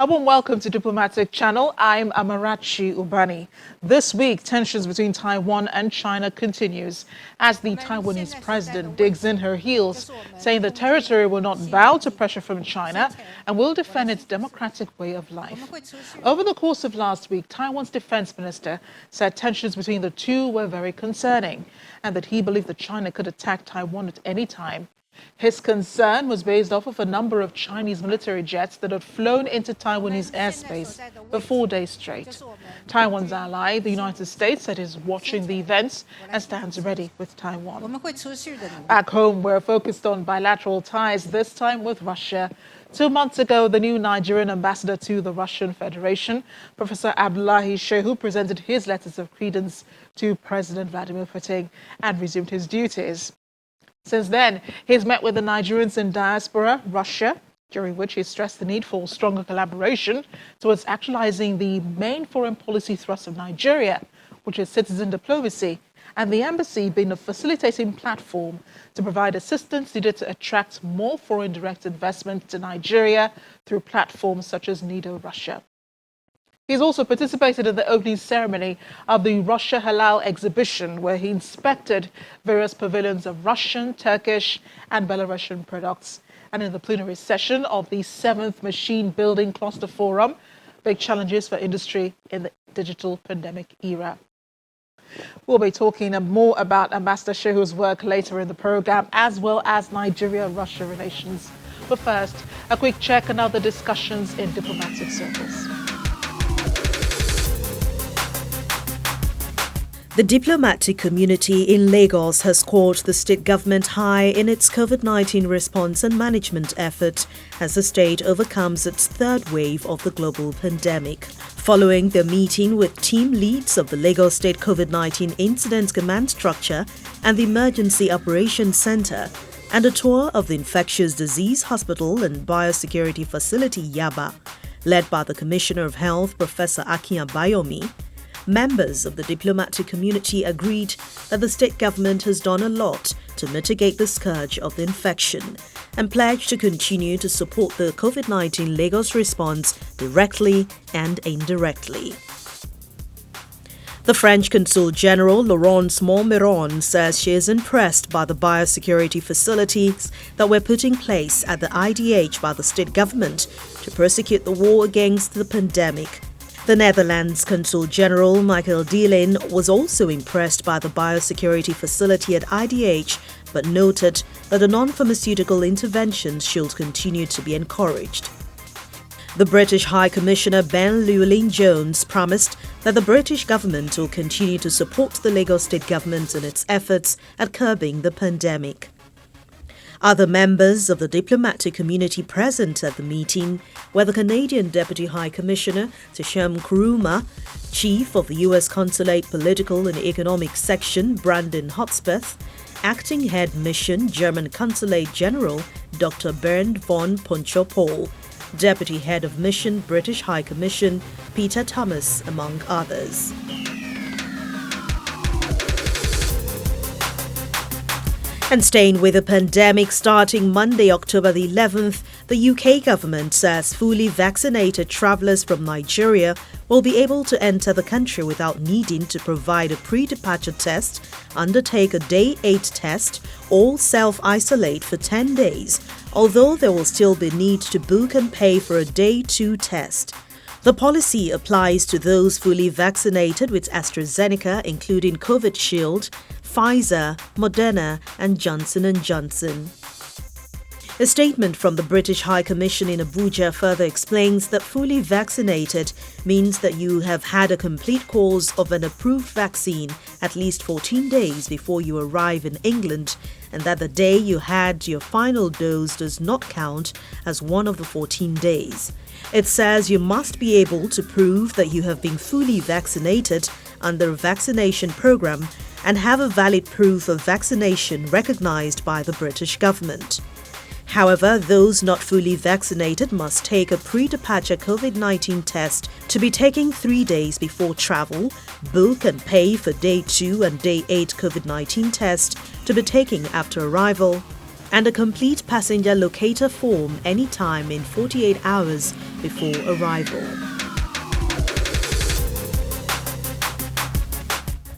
A warm welcome to Diplomatic Channel. I'm Amarachi Ubani. This week, tensions between Taiwan and China continues as the Taiwanese president digs in her heels, saying the territory will not bow to pressure from China and will defend its democratic way of life. Over the course of last week, Taiwan's defense minister said tensions between the two were very concerning and that he believed that China could attack Taiwan at any time. His concern was based off of a number of Chinese military jets that had flown into Taiwanese airspace for 4 days straight. Taiwan's ally, the United States, said is watching the events and stands ready with Taiwan. Back home, we're focused on bilateral ties, this time with Russia. 2 months ago, the new Nigerian ambassador to the Russian Federation, Professor Abdullahi Shehu, presented his letters of credence to President Vladimir Putin and resumed his duties. Since then, he's met with the Nigerians in diaspora, Russia, during which he stressed the need for stronger collaboration towards actualizing the main foreign policy thrust of Nigeria, which is citizen diplomacy, and the embassy being a facilitating platform to provide assistance needed to attract more foreign direct investment to Nigeria through platforms such as Nido Russia. He's also participated in the opening ceremony of the Russia Halal exhibition, where he inspected various pavilions of Russian, Turkish, and Belarusian products. And in the plenary session of the 7th Machine Building Cluster Forum, big challenges for industry in the digital pandemic era. We'll be talking more about Ambassador Shehu's work later in the program, as well as Nigeria-Russia relations. But first, a quick check on other discussions in diplomatic circles. The diplomatic community in Lagos has called the state government high in its COVID-19 response and management effort as the state overcomes its third wave of the global pandemic. Following their meeting with team leads of the Lagos State COVID-19 Incident Command Structure and the Emergency Operations Center, and a tour of the Infectious Disease Hospital and Biosecurity Facility Yaba, led by the Commissioner of Health, Professor Akin Abayomi, members of the diplomatic community agreed that the state government has done a lot to mitigate the scourge of the infection and pledged to continue to support the COVID-19 Lagos response directly and indirectly. The French Consul General Laurence Montmeron says she is impressed by the biosecurity facilities that were put in place at the IDH by the state government to prosecute the war against the pandemic. The Netherlands Consul General Michael Dielin was also impressed by the biosecurity facility at IDH, but noted that the non-pharmaceutical interventions should continue to be encouraged. The British High Commissioner Ben Llewellyn-Jones promised that the British government will continue to support the Lagos state government in its efforts at curbing the pandemic. Other members of the diplomatic community present at the meeting were the Canadian Deputy High Commissioner Tsham Nkrumah, Chief of the U.S. Consulate Political and Economic Section Brandon Hotspeth, Acting Head Mission German Consulate General Dr. Bernd von Ponchopol, Deputy Head of Mission British High Commission Peter Thomas, among others. And staying with the pandemic, starting Monday, October the 11th, the UK government says fully vaccinated travellers from Nigeria will be able to enter the country without needing to provide a pre-departure test, undertake a Day 8 test, or self-isolate for 10 days, although there will still be need to book and pay for a Day 2 test. The policy applies to those fully vaccinated with AstraZeneca, including COVID Shield, Pfizer, Moderna, and Johnson & Johnson. A statement from the British High Commission in Abuja further explains that fully vaccinated means that you have had a complete course of an approved vaccine at least 14 days before you arrive in England, and that the day you had your final dose does not count as one of the 14 days. It says you must be able to prove that you have been fully vaccinated under a vaccination program and have a valid proof of vaccination recognized by the British government. However, those not fully vaccinated must take a pre-departure COVID-19 test to be taken 3 days before travel, book and pay for Day 2 and Day 8 COVID-19 tests to be taken after arrival, and a complete passenger locator form anytime in 48 hours before arrival.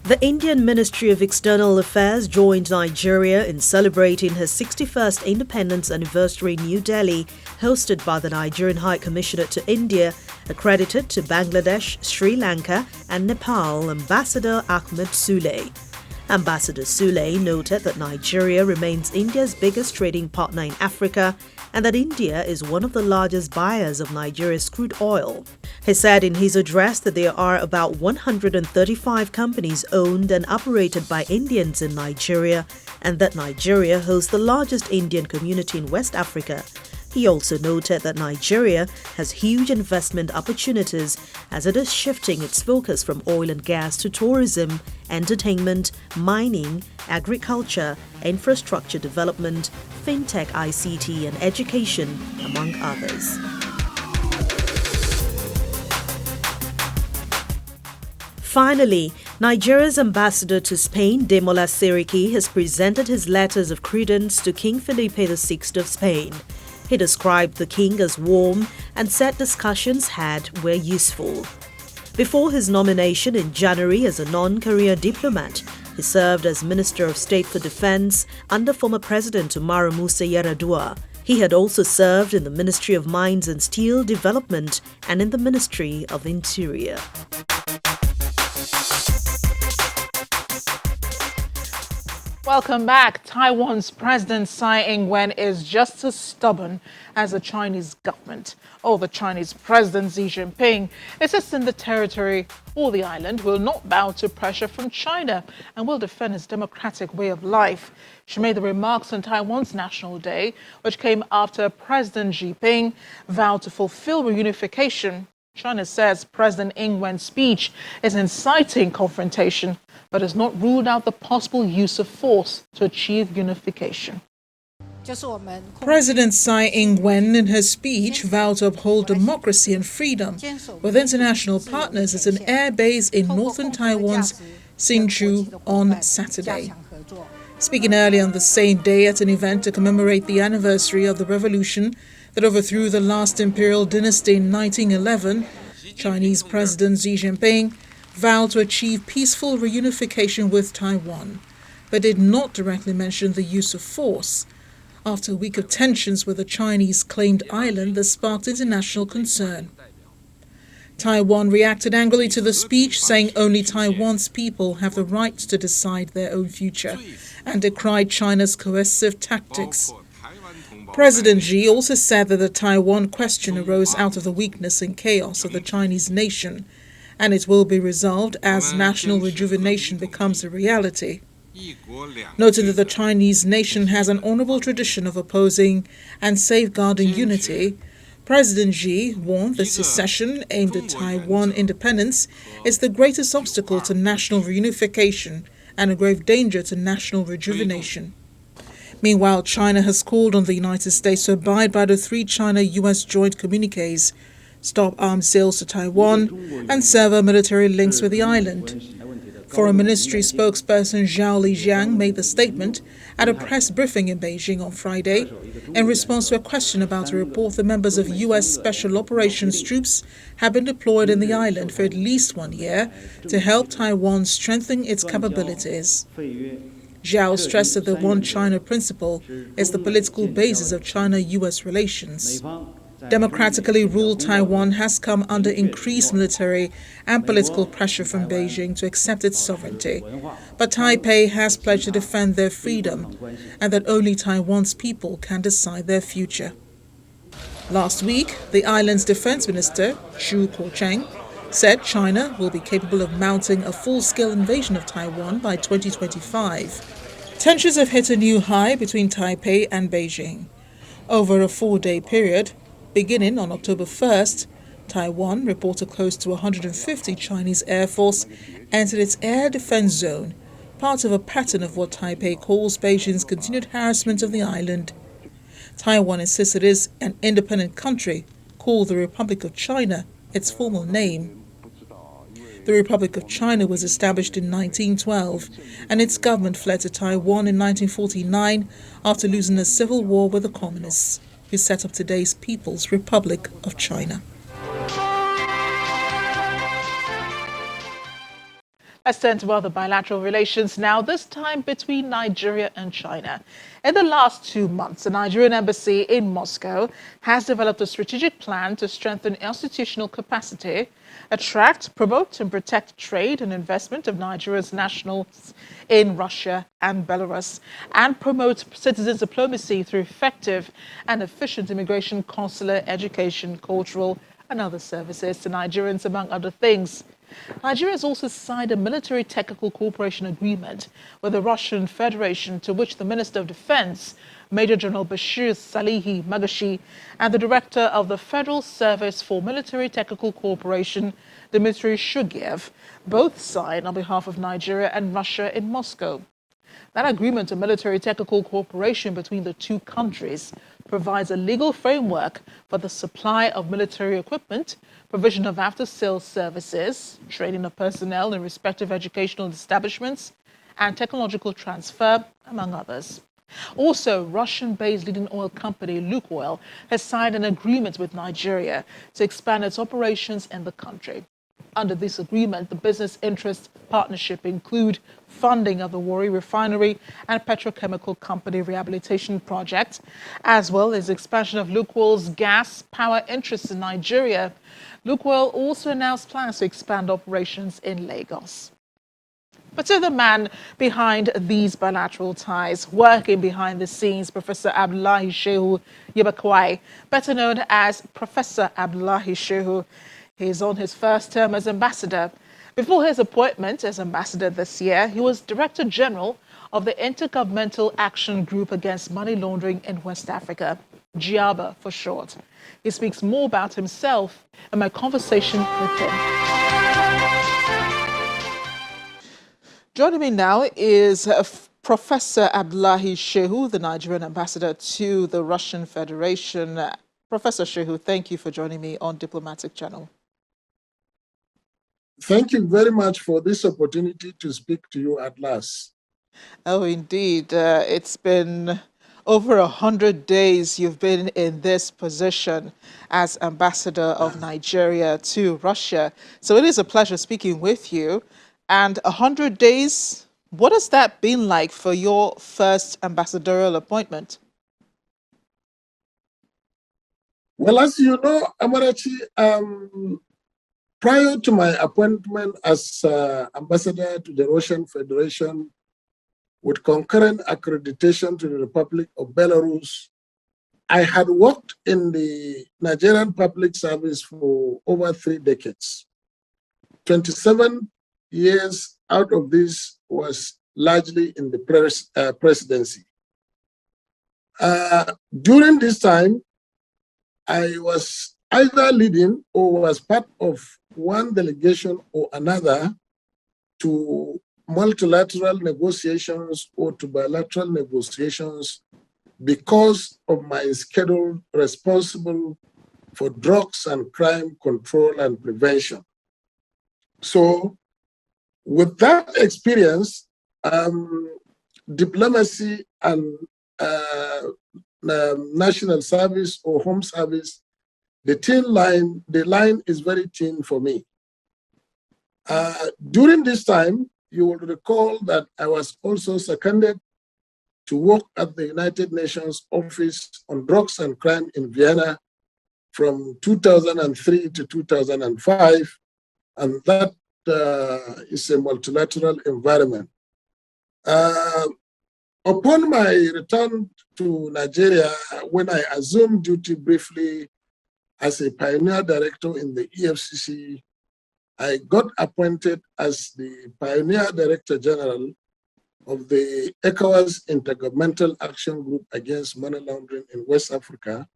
The Indian Ministry of External Affairs joined Nigeria in celebrating her 61st independence anniversary in New Delhi, hosted by the Nigerian High Commissioner to India, accredited to Bangladesh, Sri Lanka and Nepal, Ambassador Ahmed Sule. Ambassador Sule noted that Nigeria remains India's biggest trading partner in Africa and that India is one of the largest buyers of Nigeria's crude oil. He said in his address that there are about 135 companies owned and operated by Indians in Nigeria and that Nigeria hosts the largest Indian community in West Africa. He also noted that Nigeria has huge investment opportunities as it is shifting its focus from oil and gas to tourism, entertainment, mining, agriculture, infrastructure development, fintech, ICT and education, among others. Finally, Nigeria's ambassador to Spain, Demola Seriki, has presented his letters of credence to King Felipe VI of Spain. He described the king as warm and said discussions had were useful. Before his nomination in January as a non-career diplomat, he served as Minister of State for Defense under former President Umaru Musa Yar'Adua. He had also served in the Ministry of Mines and Steel Development and in the Ministry of Interior. Welcome back. Taiwan's President Tsai Ing-wen is just as stubborn as the Chinese government. The Chinese President Xi Jinping insists the territory or the island will not bow to pressure from China and will defend its democratic way of life. She made the remarks on Taiwan's National Day, which came after President Xi Jinping vowed to fulfill reunification. China says President Ing-wen's speech is inciting confrontation, but has not ruled out the possible use of force to achieve unification. President Tsai Ing-wen in her speech vowed to uphold democracy and freedom with international partners at an air base in northern Taiwan's Hsinchu on Saturday. Speaking earlier on the same day at an event to commemorate the anniversary of the revolution that overthrew the last imperial dynasty in 1911, Chinese President Xi Jinping vowed to achieve peaceful reunification with Taiwan, but did not directly mention the use of force after a week of tensions with the Chinese-claimed island that sparked international concern. Taiwan reacted angrily to the speech, saying only Taiwan's people have the right to decide their own future, and decried China's coercive tactics. President Xi also said that the Taiwan question arose out of the weakness and chaos of the Chinese nation, and it will be resolved as national rejuvenation becomes a reality. Noting that the Chinese nation has an honorable tradition of opposing and safeguarding unity, President Xi warned that secession aimed at Taiwan independence is the greatest obstacle to national reunification and a grave danger to national rejuvenation. Meanwhile, China has called on the United States to abide by the three China-U.S. joint communiques, stop arms sales to Taiwan, and sever military links with the island. Foreign Ministry spokesperson Zhao Lijiang made the statement at a press briefing in Beijing on Friday in response to a question about a report that members of U.S. Special Operations troops have been deployed in the island for at least 1 year to help Taiwan strengthen its capabilities. Zhao stressed that the One China principle is the political basis of China-U.S. relations. Democratically ruled Taiwan has come under increased military and political pressure from Beijing to accept its sovereignty, but Taipei has pledged to defend their freedom and that only Taiwan's people can decide their future. Last week, the island's defense minister, Chu Kuo-cheng, said China will be capable of mounting a full-scale invasion of Taiwan by 2025. Tensions have hit a new high between Taipei and Beijing. Over a 4-day period, beginning on October 1st, Taiwan reported close to 150 Chinese Air Force entered its air defense zone, part of a pattern of what Taipei calls Beijing's continued harassment of the island. Taiwan insists it is an independent country, called the Republic of China, its formal name. The Republic of China was established in 1912, and its government fled to Taiwan in 1949 after losing a civil war with the communists, who set up today's People's Republic of China. Let's turn to other bilateral relations now, this time between Nigeria and China. In the last 2 months, the Nigerian embassy in Moscow has developed a strategic plan to strengthen institutional capacity, attract, promote and protect trade and investment of Nigeria's nationals in Russia and Belarus, and promote citizen diplomacy through effective and efficient immigration, consular, education, cultural and other services to Nigerians, among other things. Nigeria has also signed a military technical cooperation agreement with the Russian Federation, to which the Minister of Defense, Major General Bashir Salihi Magashi, and the Director of the Federal Service for Military Technical Cooperation, Dmitry Shugiev, both signed on behalf of Nigeria and Russia in Moscow. That agreement of military technical cooperation between the two countries provides a legal framework for the supply of military equipment, provision of after-sales services, training of personnel in respective educational establishments, and technological transfer, among others. Also, Russian-based leading oil company Lukoil has signed an agreement with Nigeria to expand its operations in the country. Under this agreement, the business interest partnership include funding of the Warri refinery and petrochemical company rehabilitation project, as well as expansion of Lukoil's gas power interests in Nigeria. Lukoil also announced plans to expand operations in Lagos. But to the man behind these bilateral ties, working behind the scenes, Professor Abdullahi Shehu Yebakwai, better known as Professor Abdullahi Shehu. He is on his first term as ambassador. Before his appointment as ambassador this year, he was Director General of the Intergovernmental Action Group Against Money Laundering in West Africa, GIABA for short. He speaks more about himself in my conversation with him. Joining me now is Professor Abdullahi Shehu, the Nigerian ambassador to the Russian Federation. Professor Shehu, thank you for joining me on Diplomatic Channel. Thank you very much for this opportunity to speak to you at last. Oh, indeed. It's been over 100 days you've been in this position as ambassador of Nigeria to Russia. So it is a pleasure speaking with you. And 100 days, what has that been like for your first ambassadorial appointment? Well, as you know, Amarachi, prior to my appointment as ambassador to the Russian Federation with concurrent accreditation to the Republic of Belarus, I had worked in the Nigerian public service for over 3 decades. 27 years out of this was largely in the presidency. During this time, I was either leading or was part of one delegation or another to multilateral negotiations or to bilateral negotiations because of my schedule responsible for drugs and crime control and prevention. So with that experience, diplomacy and national service or home service, the line is very thin for me. During this time, you will recall that I was also seconded to work at the United Nations Office on Drugs and Crime in Vienna from 2003 to 2005, and that is a multilateral environment. Upon my return to Nigeria, when I assumed duty briefly as a pioneer director in the EFCC, I got appointed as the Pioneer Director General of the ECOWAS Intergovernmental Action Group Against Money Laundering in West Africa,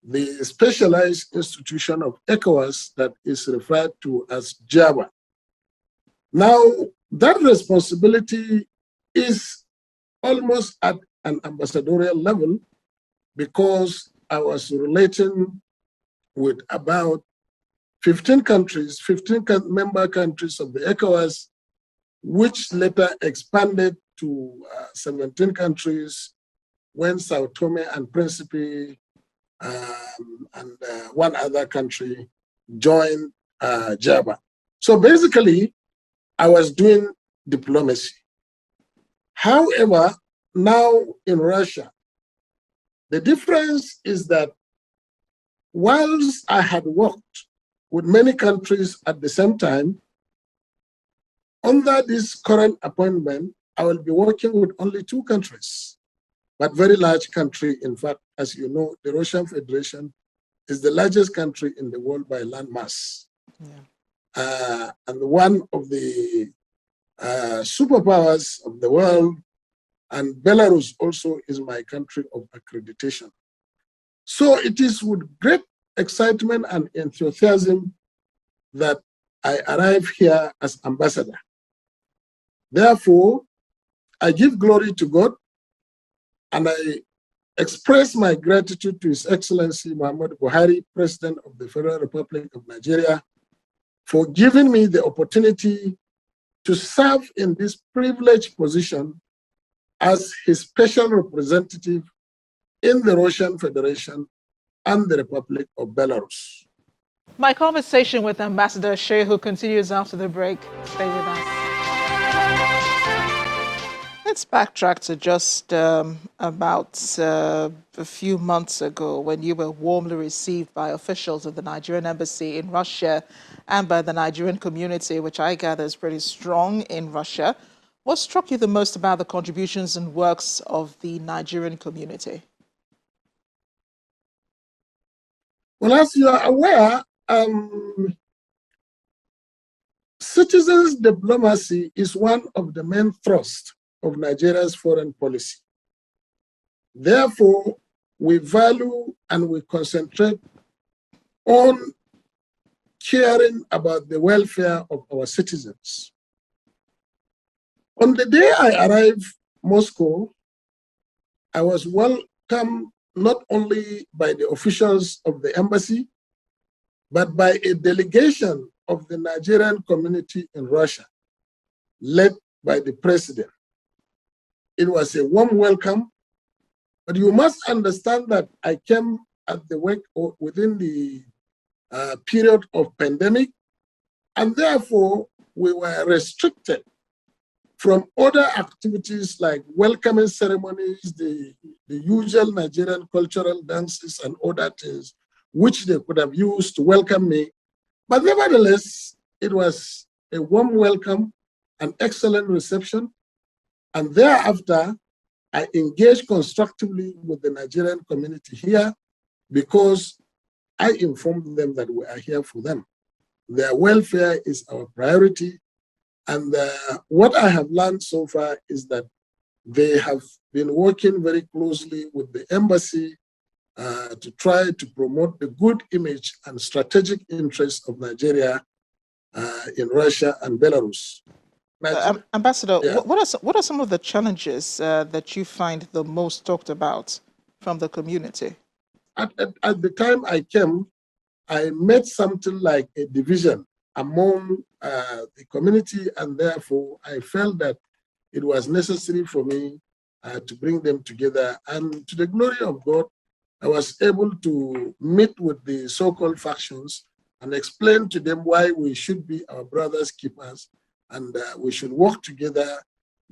the specialized institution of ECOWAS that is referred to as GIABA. Now, that responsibility is almost at an ambassadorial level because I was relating with about 15 countries, 15 member countries of the ECOWAS, which later expanded to 17 countries when Sao Tome and Principe and one other country joined JABA. So basically, I was doing diplomacy. However, now in Russia, the difference is that whilst I had worked with many countries at the same time, under this current appointment, I will be working with only 2 countries, but very large country. In fact, as you know, the Russian Federation is the largest country in the world by land mass. Yeah. And one of the superpowers of the world, and Belarus also is my country of accreditation. So it is with great excitement and enthusiasm that I arrive here as ambassador. Therefore, I give glory to God and I express my gratitude to His Excellency Muhammad Buhari, President of the Federal Republic of Nigeria, for giving me the opportunity to serve in this privileged position as his special representative in the Russian Federation and the Republic of Belarus. My conversation with Ambassador Shehu continues after the break. Stay with us. Let's backtrack to just about a few months ago when you were warmly received by officials of the Nigerian embassy in Russia and by the Nigerian community, which I gather is pretty strong in Russia. What struck you the most about the contributions and works of the Nigerian community? Well, as you are aware, citizens' diplomacy is one of the main thrusts of Nigeria's foreign policy. Therefore, we value and we concentrate on caring about the welfare of our citizens. On the day I arrived in Moscow, I was welcomed not only by the officials of the embassy, but by a delegation of the Nigerian community in Russia, led by the president. It was a warm welcome, but you must understand that I came at the work within the period of pandemic, and therefore we were restricted from other activities like welcoming ceremonies, the usual Nigerian cultural dances and other things, which they could have used to welcome me. But nevertheless, it was a warm welcome, an excellent reception. And thereafter, I engaged constructively with the Nigerian community here because I informed them that we are here for them. Their welfare is our priority. And what I have learned so far is that they have been working very closely with the embassy to try to promote the good image and strategic interests of Nigeria in Russia and Belarus. Ambassador, yeah. What are some of the challenges that you find the most talked about from the community? At the time I came, I met something like a division among the community, and therefore I felt that it was necessary for me to bring them together. And to the glory of God, I was able to meet with the so-called factions and explain to them why we should be our brothers' keepers and we should work together,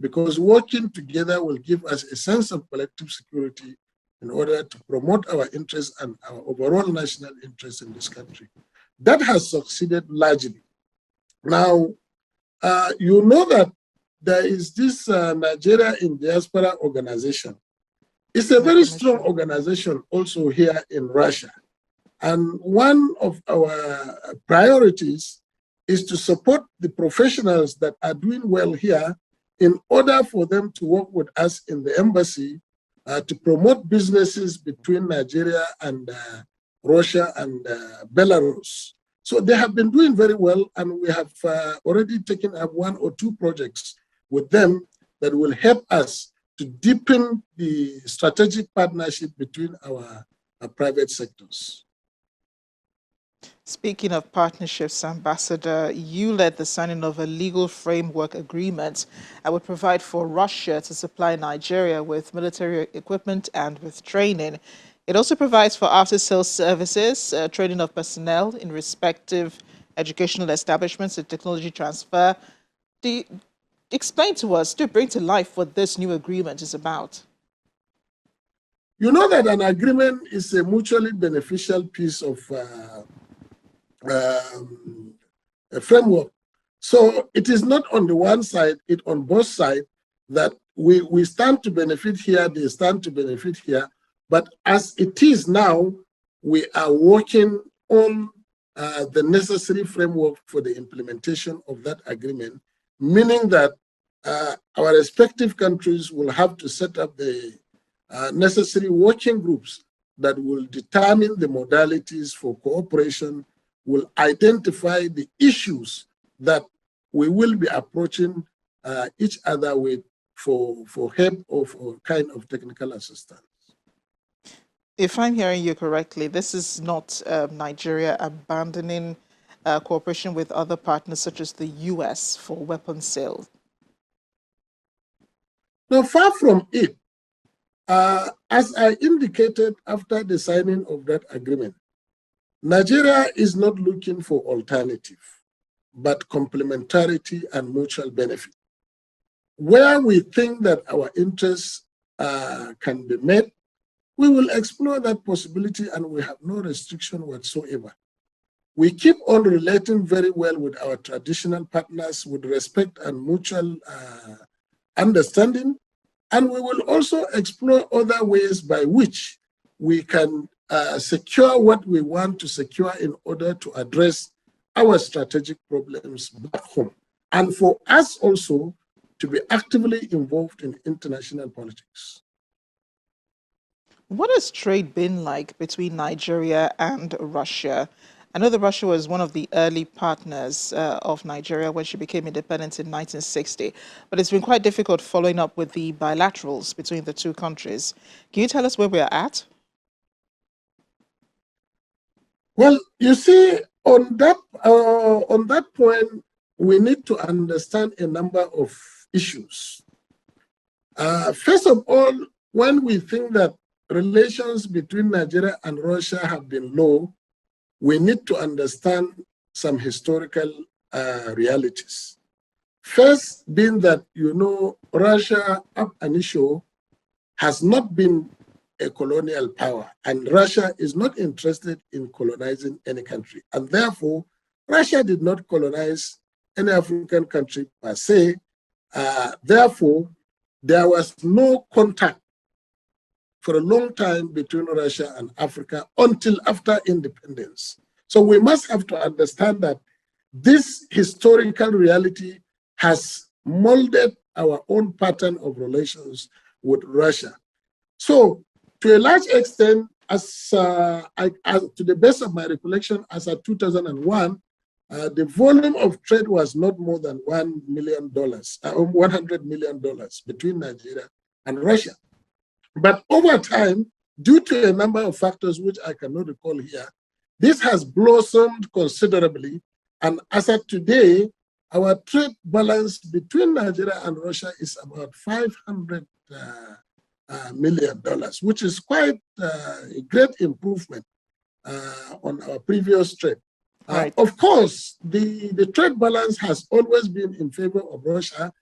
because working together will give us a sense of collective security in order to promote our interests and our overall national interests in this country. That has succeeded largely. Now, you know that there is this Nigeria in Diaspora organization. It's a very strong organization also here in Russia. And one of our priorities is to support the professionals that are doing well here in order for them to work with us in the embassy to promote businesses between Nigeria and Russia and Belarus. So they have been doing very well, and we have already taken up 1 or 2 projects with them that will help us to deepen the strategic partnership between our private sectors. Speaking of partnerships, Ambassador, you led the signing of a legal framework agreement that would provide for Russia to supply Nigeria with military equipment and with training. It also provides for after-sales services, training of personnel in respective educational establishments and technology transfer. Do you, explain to us, to bring to life what this new agreement is about. You know that an agreement is a mutually beneficial piece of a framework. So it is not on the one side, it on both sides that we stand to benefit here, they stand to benefit here. But as it is now, we are working on the necessary framework for the implementation of that agreement, meaning that our respective countries will have to set up the necessary working groups that will determine the modalities for cooperation, will identify the issues that we will be approaching each other with for help or for kind of technical assistance. If I'm hearing you correctly, this is not Nigeria abandoning cooperation with other partners such as the US for weapons sales. Now, far from it, as I indicated after the signing of that agreement, Nigeria is not looking for alternative, but complementarity and mutual benefit. Where we think that our interests can be met, we will explore that possibility and we have no restriction whatsoever. We keep on relating very well with our traditional partners with respect and mutual understanding, and we will also explore other ways by which we can secure what we want to secure in order to address our strategic problems back home. And for us also to be actively involved in international politics. What has trade been like between Nigeria and Russia? I know that Russia was one of the early partners of Nigeria when she became independent in 1960, but it's been quite difficult following up with the bilaterals between the two countries. Can you tell us where we are at? Well, you see, on that point, we need to understand a number of issues. First of all, when we think that relations between Nigeria and Russia have been low, we need to understand some historical realities. First being that, you know, Russia up initio has not been a colonial power, and Russia is not interested in colonizing any country. And therefore, Russia did not colonize any African country per se. Therefore, there was no contact for a long time between Russia and Africa until after independence. So we must have to understand that this historical reality has molded our own pattern of relations with Russia. So to a large extent, as to the best of my recollection, as of 2001, the volume of trade was not more than $100 million between Nigeria and Russia. But over time, due to a number of factors which I cannot recall here, this has blossomed considerably. And as of today, our trade balance between Nigeria and Russia is about $500 million, which is quite a great improvement on our previous trade. Right. Of course, the trade balance has always been in favor of Russia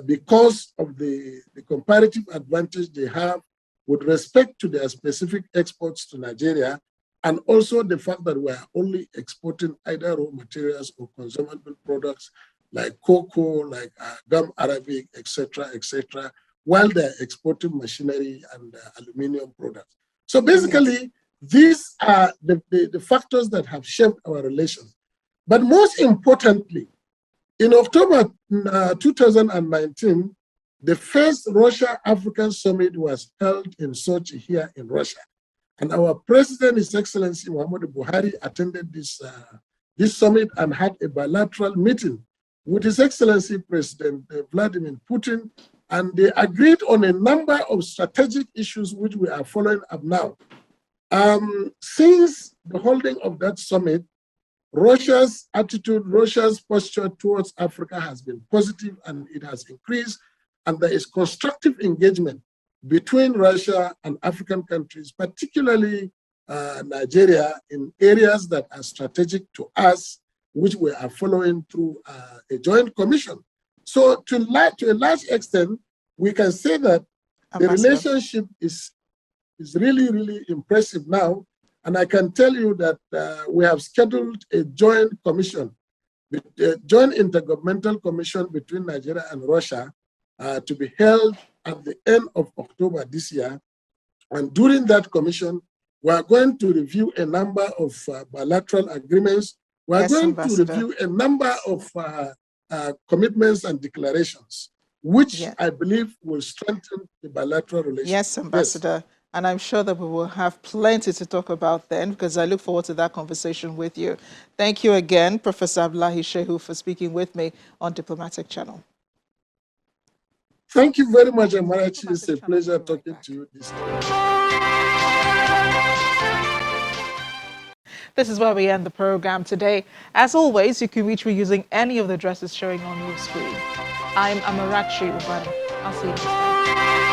because of the comparative advantage they have with respect to their specific exports to Nigeria, and also the fact that we are only exporting either raw materials or consumable products like cocoa, like gum arabic, etc., while they're exporting machinery and aluminum products. So basically, these are the factors that have shaped our relations. But most importantly, in October 2019, the first Russia-African summit was held in Sochi here in Russia. And our president, His Excellency Muhammadu Buhari, attended this summit and had a bilateral meeting with His Excellency President Vladimir Putin, and they agreed on a number of strategic issues which we are following up now. Since the holding of that summit, Russia's attitude, Russia's posture towards Africa has been positive and it has increased. And there is constructive engagement between Russia and African countries, particularly Nigeria, in areas that are strategic to us, which we are following through a joint commission. So to a large extent, we can say that the relationship is really, really impressive now. And I can tell you that we have scheduled a joint commission, a joint intergovernmental commission between Nigeria and Russia to be held at the end of October this year. And during that commission, we are going to review a number of bilateral agreements. We are going to review a number of commitments and declarations, which I believe will strengthen the bilateral relations. Yes, Ambassador. Yes. And I'm sure that we will have plenty to talk about then, because I look forward to that conversation with you. Thank you again, Professor Abdullahi Shehu, for speaking with me on Diplomatic Channel. Thank you very much, Amarachi. It's a pleasure talking to you this day. This is where we end the program today. As always, you can reach me using any of the addresses showing on your screen. I'm Amarachi Ubani. I'll see you next time.